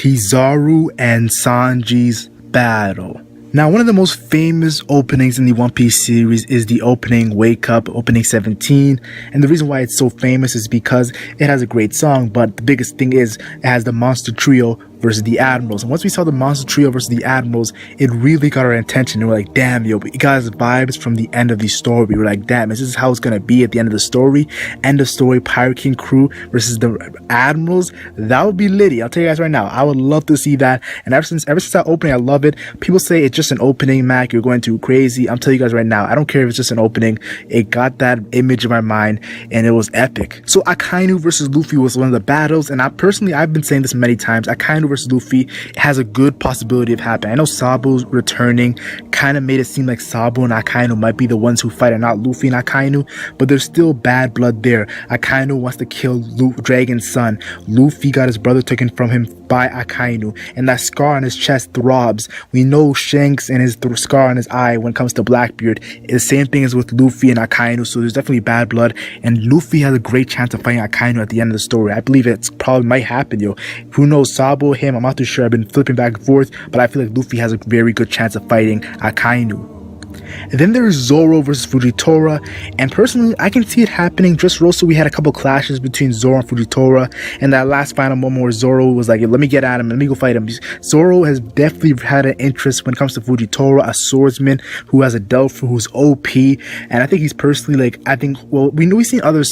Kizaru and Sanji's battle. Now, one of the most famous openings in the One Piece series is the opening Wake Up, opening 17. And the reason why it's so famous is because it has a great song, but the biggest thing is it has the monster trio versus the Admirals. And once we saw the monster trio versus the Admirals, it really got our attention. And we're like, damn, yo, we got vibes from the end of the story. We were like, damn, this is how it's gonna be at the end of the story. End of story, Pirate King crew versus the Admirals. That would be litty. I'll tell you guys right now, I would love to see that. And ever since that opening, I love it. People say it's just an opening, Mac, you're going too crazy. I'm telling you guys right now, I don't care if it's just an opening. It got that image in my mind and it was epic. So Akainu versus Luffy was one of the battles, and I've been saying this many times, Akainu versus Luffy has a good possibility of happening. I know Sabu's returning kind of made it seem like Sabu and Akainu might be the ones who fight and not Luffy and Akainu, but there's still bad blood there. Akainu wants to kill Dragon's son. Luffy got his brother taken from him by Akainu, and that scar on his chest throbs. We know Shanks and his scar on his eye when it comes to Blackbeard. The same thing is with Luffy and Akainu, so there's definitely bad blood, and Luffy has a great chance of fighting Akainu at the end of the story. I believe it probably might happen, yo. Who knows, Sabo, him, I'm not too sure. I've been flipping back and forth, but I feel like Luffy has a very good chance of fighting Akainu. And then there's Zoro versus Fujitora, and personally I can see it happening. Just also we had a couple clashes between Zoro and Fujitora, and that last final moment where Zoro was like, let me get at him, let me go fight him. Zoro has definitely had an interest when it comes to Fujitora, a swordsman who has a Delphi, who's OP, and I think he's personally like, we've seen other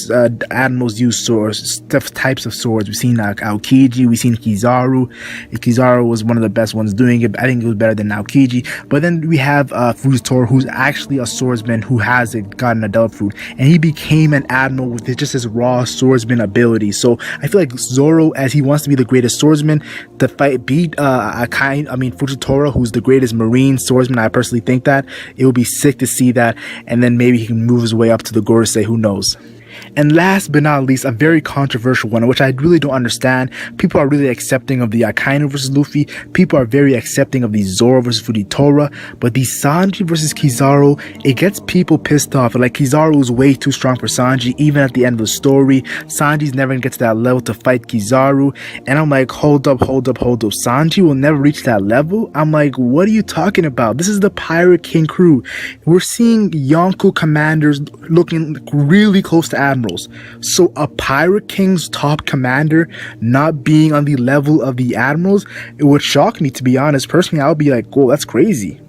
admirals use swords, types of swords. We've seen Aokiji, we've seen Kizaru. Kizaru was one of the best ones doing it. I think it was better than Aokiji. But then we have Fujitora, who's actually a swordsman who has gotten adult fruit, and he became an admiral with just his raw swordsman ability. So I feel like Zoro, as he wants to be the greatest swordsman, to beat Fujitora, who's the greatest marine swordsman. I personally think that it would be sick to see that, and then maybe he can move his way up to the Gorosei, who knows. And last but not least, a very controversial one, which I really don't understand. People are really accepting of the Akainu versus Luffy. People are very accepting of the Zoro versus Fujitora. But the Sanji versus Kizaru, it gets people pissed off. Like, Kizaru is way too strong for Sanji, even at the end of the story. Sanji's never gonna get to that level to fight Kizaru. And I'm like, hold up. Sanji will never reach that level? I'm like, what are you talking about? This is the Pirate King crew. We're seeing Yonko commanders looking really close to admirals. So a Pirate King's top commander not being on the level of the admirals, it would shock me, to be honest. Personally, I would be like, whoa, that's crazy.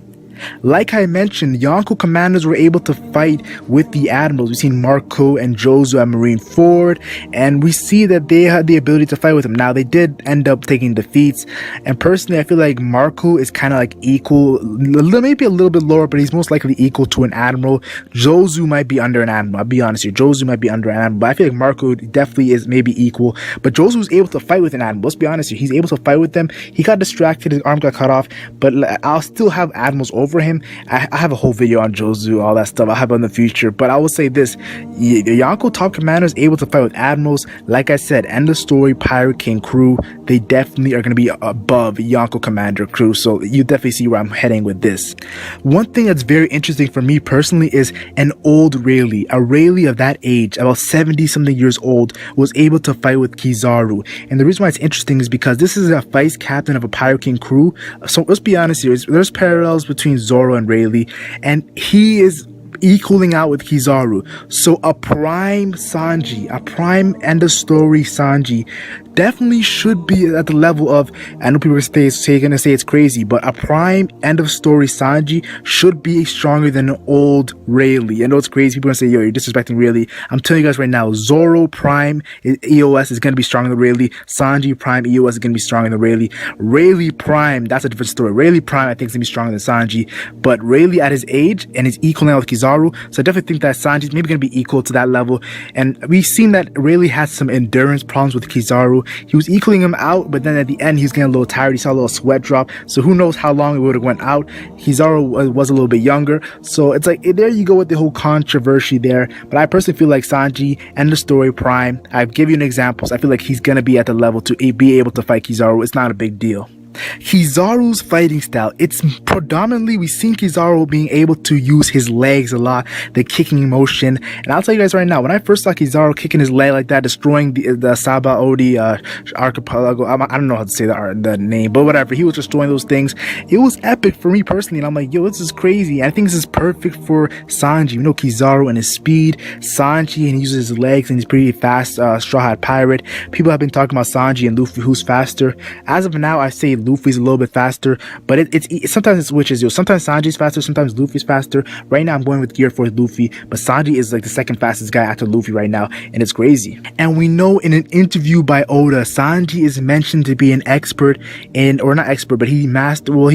Like I mentioned, Yonko commanders were able to fight with the admirals. We've seen Marco and Jozu at Marineford, and we see that they had the ability to fight with them. Now, they did end up taking defeats, and personally, I feel like Marco is kind of like equal, maybe a little bit lower, but he's most likely equal to an admiral. Jozu might be under an admiral. I'll be honest here. Jozu might be under an admiral, but I feel like Marco definitely is maybe equal. But Jozu was able to fight with an admiral. Let's be honest here. He's able to fight with them. He got distracted. His arm got cut off, but I'll still have admirals over him. I have a whole video on Jozu, all that stuff. I'll have it in the future, but I will say this: the Yonko top commander is able to fight with admirals. Like I said, end of story, Pirate King crew, they definitely are going to be above Yonko commander crew. So you definitely see where I'm heading with this. One thing that's very interesting for me personally is an old Rayleigh, a Rayleigh of that age, about 70 something years old, was able to fight with Kizaru. And the reason why it's interesting is because this is a vice captain of a Pirate King crew. So let's be honest here, there's parallels between Zoro and Rayleigh, and he is equaling out with Kizaru. So a prime Sanji, a prime end of story Sanji, definitely should be at the level of, I know people are gonna say it's crazy, but a prime end of story Sanji should be stronger than an old Rayleigh. I know it's crazy, people are gonna say, yo, you're disrespecting Rayleigh. I'm telling you guys right now, Zoro prime EOS is gonna be stronger than Rayleigh. Sanji prime EOS is gonna be stronger than Rayleigh. Rayleigh prime, that's a different story. Rayleigh prime, I think, is gonna be stronger than Sanji, but Rayleigh at his age and his equaling out with Kizaru, so I definitely think that Sanji's maybe gonna be equal to that level. And we've seen that Rayleigh has some endurance problems with Kizaru. He was equaling him out, but then at the end, he was getting a little tired. He saw a little sweat drop. So who knows how long it would have went out. Kizaru was a little bit younger. So it's like, there you go with the whole controversy there. But I personally feel like Sanji, end of story prime, I've given you an example. So I feel like he's going to be at the level to be able to fight Kizaru. It's not a big deal. Kizaru's fighting style, it's predominantly, we've seen Kizaru being able to use his legs a lot, the kicking motion, and I'll tell you guys right now, when I first saw Kizaru kicking his leg like that, destroying the Saba Odi archipelago, I don't know how to say the name, but whatever, he was destroying those things. It was epic for me personally, and I'm like, yo, this is crazy. I think this is perfect for Sanji. You know, Kizaru and his speed, Sanji, and he uses his legs, and he's pretty fast, Straw Hat Pirate. People have been talking about Sanji and Luffy, who's faster. As of now, I say Luffy's a little bit faster, but sometimes it switches. Sometimes Sanji's faster, sometimes Luffy's faster. Right now, I'm going with Gear Force Luffy, but Sanji is like the second fastest guy after Luffy right now, and it's crazy. And we know in an interview by Oda, Sanji is mentioned to be an expert or not expert, but he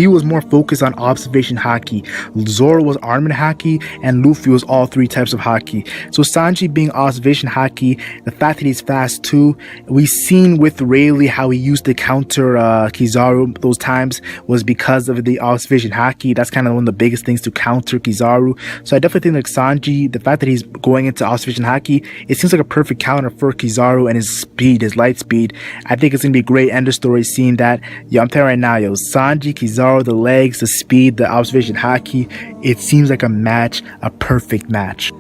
was more focused on observation haki. Zoro was armored haki, and Luffy was all three types of haki. So Sanji being observation haki, the fact that he's fast too, we've seen with Rayleigh how he used to counter Kizaru those times was because of the observation haki. That's kind of one of the biggest things to counter Kizaru. So I definitely think like Sanji, the fact that he's going into observation haki, it seems like a perfect counter for Kizaru and his speed, his light speed. I think it's gonna be a great end of story seeing that. Yo, I'm telling you right now, yo, Sanji, Kizaru, the legs, the speed, the observation haki, it seems like a match, a perfect match.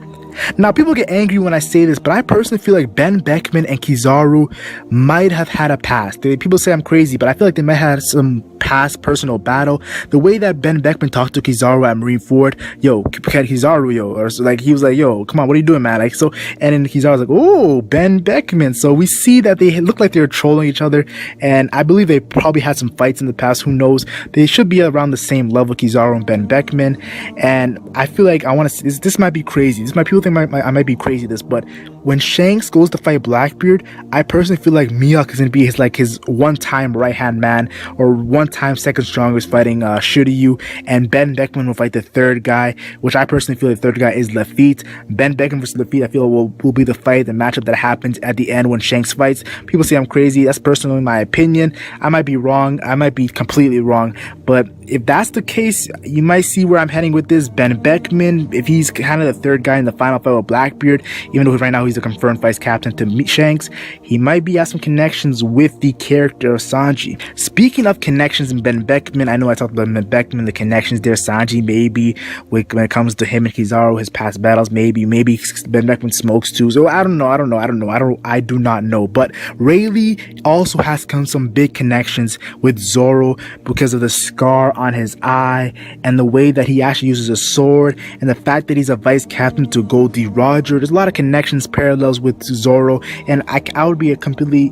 Now, people get angry when I say this, but I personally feel like Ben Beckman and Kizaru might have had a past. People say I'm crazy, but I feel like they might have some past personal battle. The way that Ben Beckman talked to Kizaru at Marineford, yo, Kizaru, yo, or so, like he was like, yo, come on, what are you doing, man? Like, so, and then Kizaru was like, oh, Ben Beckman. So we see that they look like they were trolling each other, and I believe they probably had some fights in the past. Who knows? They should be around the same level, Kizaru and Ben Beckman. And I feel like I want to see this might be crazy. People think I might be crazy but when Shanks goes to fight Blackbeard, I personally feel like Mihawk is going to be his one-time right-hand man, or one-time second strongest fighting Shiryu, and Ben Beckman will fight the third guy, which I personally feel the third guy is Lafitte. Ben Beckman versus Lafitte, I feel will be the fight, the matchup that happens at the end when Shanks fights. People say I'm crazy. That's personally my opinion. I might be wrong. I might be completely wrong, but if that's the case, you might see where I'm heading with this. Ben Beckman, if he's kind of the third guy in the final fight with Blackbeard, even though right now he's a confirmed vice captain to meet Shanks, he might be have some connections with the character of Sanji. Speaking of connections in Ben Beckman, I know I talked about Ben Beckman, the connections there. Sanji, maybe when it comes to him and Kizaru, his past battles, maybe Ben Beckman smokes too. So I do not know. But Rayleigh also has some big connections with Zoro because of the scar on his eye and the way that he actually uses a sword, and the fact that he's a vice captain to Goldie Roger. There's a lot of connections, parallels with Zoro, and I would be a completely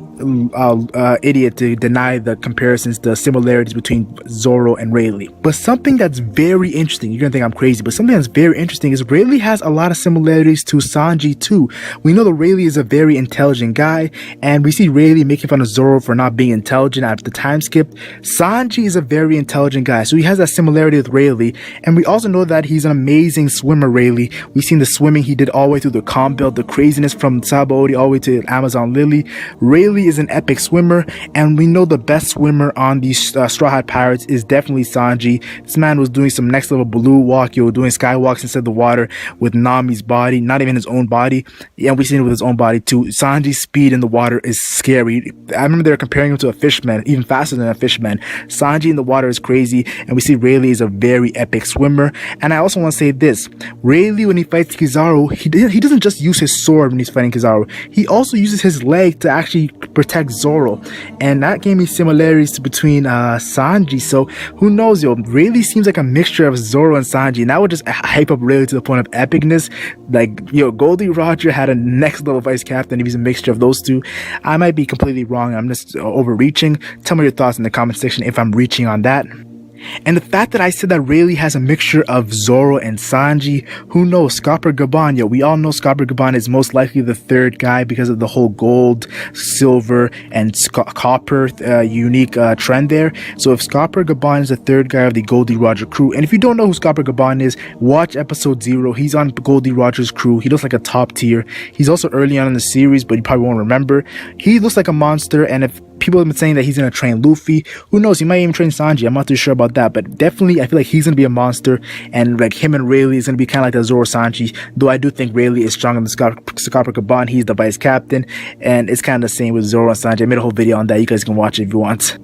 idiot to deny the comparisons, the similarities between Zoro and Rayleigh. But something that's very interesting, you're gonna think I'm crazy, but something that's very interesting is Rayleigh has a lot of similarities to Sanji too. We know that Rayleigh is a very intelligent guy, and we see Rayleigh making fun of Zoro for not being intelligent after the time skip. Sanji is a very intelligent guy, so he has that similarity with Rayleigh, and we also know that he's an amazing swimmer, Rayleigh. We've seen the swimming he did all the way through the calm belt, the craziness from Sabaody all the way to Amazon Lily. Rayleigh is an epic swimmer, and we know the best swimmer on these Straw Hat Pirates is definitely Sanji. This man was doing some next level blue walk, doing skywalks inside the water with Nami's body, not even his own body. Yeah, we've seen it with his own body too. Sanji's speed in the water is scary. I remember they were comparing him to a fishman, even faster than a fishman. Sanji in the water is crazy, and we see Rayleigh is a very epic swimmer. And I also want to say this, Rayleigh, when he fights Kizaru, he doesn't just use his sword when he's fighting Kizaru. He also uses his leg to actually protect Zoro, and that gave me similarities between Sanji. So who knows, Rayleigh seems like a mixture of Zoro and Sanji, and that would just hype up Rayleigh to the point of epicness. Like, Goldie Roger had a next level vice captain if he's a mixture of those two. I might be completely wrong. I'm just overreaching. Tell me your thoughts in the comment section if I'm reaching on that. And the fact that I said that Rayleigh has a mixture of Zoro and Sanji, who knows? Scopper Gaban, we all know Scopper Gaban is most likely the third guy because of the whole gold, silver, and copper unique trend there. So if Scopper Gaban is the third guy of the Goldie Roger crew, and if you don't know who Scopper Gaban is, watch episode 0. He's on Goldie Roger's crew. He looks like a top tier. He's also early on in the series, but you probably won't remember. He looks like a monster, and if people have been saying that he's going to train Luffy, who knows, he might even train Sanji. I'm not too sure about that, but definitely I feel like he's going to be a monster, and like him and Rayleigh is going to be kind of like the Zoro Sanji, though I do think Rayleigh is stronger than Scopper Gaban. He's the vice captain, and it's kind of the same with Zoro and Sanji. I made a whole video on that. You guys can watch it if you want.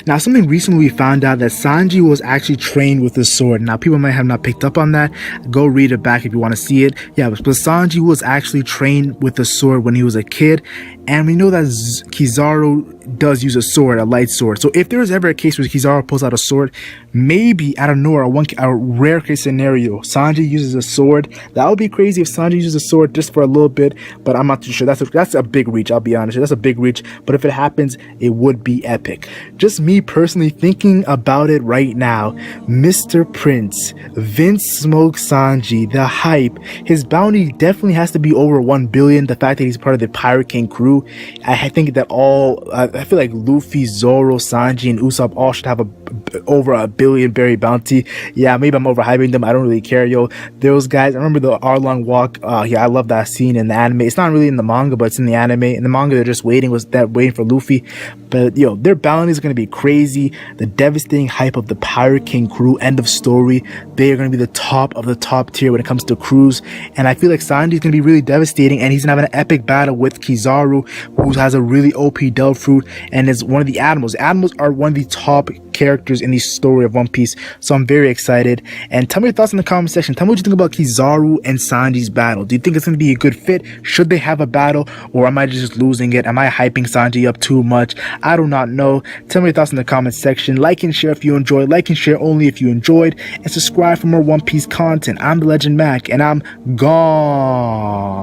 Now, something recently we found out that Sanji was actually trained with a sword. Now, people might have not picked up on that. Go read it back if you want to see it. Yeah, but Sanji was actually trained with a sword when he was a kid. And we know that Kizaru does use a sword, a light sword. So if there was ever a case where Kizaru pulls out a sword, maybe out of nowhere, a rare case scenario, Sanji uses a sword. That would be crazy if Sanji uses a sword just for a little bit, but I'm not too sure. That's a big reach, I'll be honest. That's a big reach, but if it happens, it would be epic. Just me personally thinking about it right now, Mr. Prince, Vinsmoke Sanji, the hype, his bounty definitely has to be over 1 billion. The fact that he's part of the Pirate King crew, I think that I feel like Luffy, Zoro, Sanji, and Usopp all should have over 1 billion berry bounty. Yeah, maybe I'm overhyping them. I don't really care, yo. Those guys, I remember the Arlong walk. Yeah, I love that scene in the anime. It's not really in the manga, but it's in the anime. In the manga, they're just waiting for Luffy. But yo, their bounty is gonna be crazy. The devastating hype of the Pirate King crew. End of story. They are gonna be the top of the top tier when it comes to crews. And I feel like Sanji is gonna be really devastating, and he's gonna have an epic battle with Kizaru, who has a really OP Devil Fruit and is one of the animals. Animals are one of the top characters in the story of One Piece, so I'm very excited. And tell me your thoughts in the comment section. Tell me what you think about Kizaru and Sanji's battle. Do you think it's going to be a good fit? Should they have a battle, or am I just losing it? Am I hyping Sanji up too much? I do not know. Tell me your thoughts in the comment section. Like and share if you enjoyed. Like and share only if you enjoyed, and subscribe for more One Piece content. I'm the Legend Mac, and I'm gone.